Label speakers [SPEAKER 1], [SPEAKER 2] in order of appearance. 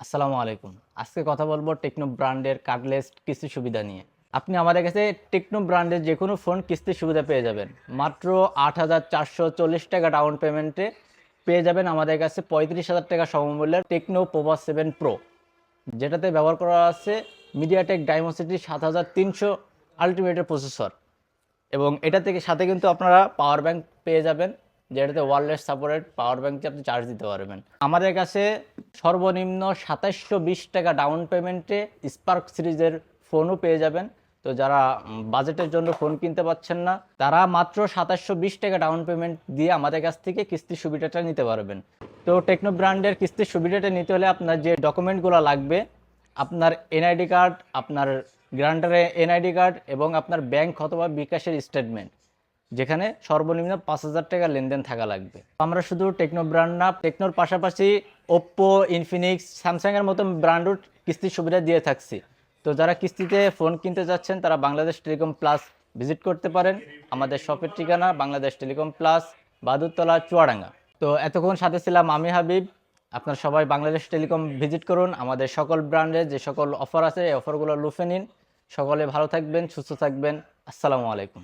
[SPEAKER 1] আসসালামু আলাইকুম। আজকে কথা বলবো টেকনো ব্র্যান্ডের কার্ডলেস কিস্তি সুবিধা নিয়ে। আপনি আমাদের কাছে টেকনো ব্র্যান্ডের যেকোনো ফোন কিস্তির সুবিধা পেয়ে যাবেন। মাত্র ৮,৪৪০ টাকা ডাউন পেমেন্টে পেয়ে যাবেন আমাদের কাছে ৩৫,০০০ টাকা সমমূল্যের টেকনো পোভো 7 প্রো, যেটাতে ব্যবহার করা আছে মিডিয়াটেক ডাইমোসিটি ৭৩০০ আলটিমেটের প্রসেসর। এবং এটা থেকে সাথে কিন্তু আপনারা পাওয়ার ব্যাংক পেয়ে যাবেন, যেটাতে ওয়্যারলেস সাপোর্টেড পাওয়ার ব্যাংকে আপনি চার্জ দিতে পারবেন। আমাদের কাছে সর্বনিম্ন ২৭২০ টাকা ডাউন পেমেন্টে স্পার্ক সিরিজের ফোনও পেয়ে যাবেন। তো যারা বাজেটের জন্য ফোন কিনতে পারছেন না, তারা মাত্র ২৭২০ টাকা ডাউন পেমেন্ট দিয়ে আমাদের কাছ থেকে কিস্তির সুবিধাটা নিতে পারবেন। তো টেকনো ব্র্যান্ডের কিস্তির সুবিধাটা নিতে হলে আপনার যে ডকুমেন্টগুলো লাগবে, আপনার এনআইডি কার্ড, আপনার গ্রান্টারের এনআইডি কার্ড এবং আপনার ব্যাংক অথবা বিকাশের স্টেটমেন্ট, যেখানে সর্বনিম্ন ৫,০০০ টাকা লেনদেন থাকা লাগবে। আমরা শুধু টেকনো ব্র্যান্ড না, টেকনোর পাশাপাশি ওপ্পো, ইনফিনিক্স, স্যামসাংয়ের মতো ব্র্যান্ডও কিস্তির সুবিধা দিয়ে থাকছি। তো যারা কিস্তিতে ফোন কিনতে যাচ্ছেন, তারা বাংলাদেশ টেলিকম প্লাস ভিজিট করতে পারেন। আমাদের শপের ঠিকানা বাংলাদেশ টেলিকম প্লাস, বাদুরতলা, চুয়াডাঙ্গা। তো এতক্ষণ সাথে ছিলাম আমি হাবিব। আপনারা সবাই বাংলাদেশ টেলিকম ভিজিট করুন। আমাদের সকল ব্র্যান্ডের যে সকল অফার আছে, এই অফারগুলো লুফে নিন। সকলে ভালো থাকবেন, সুস্থ থাকবেন। আসসালামু আলাইকুম।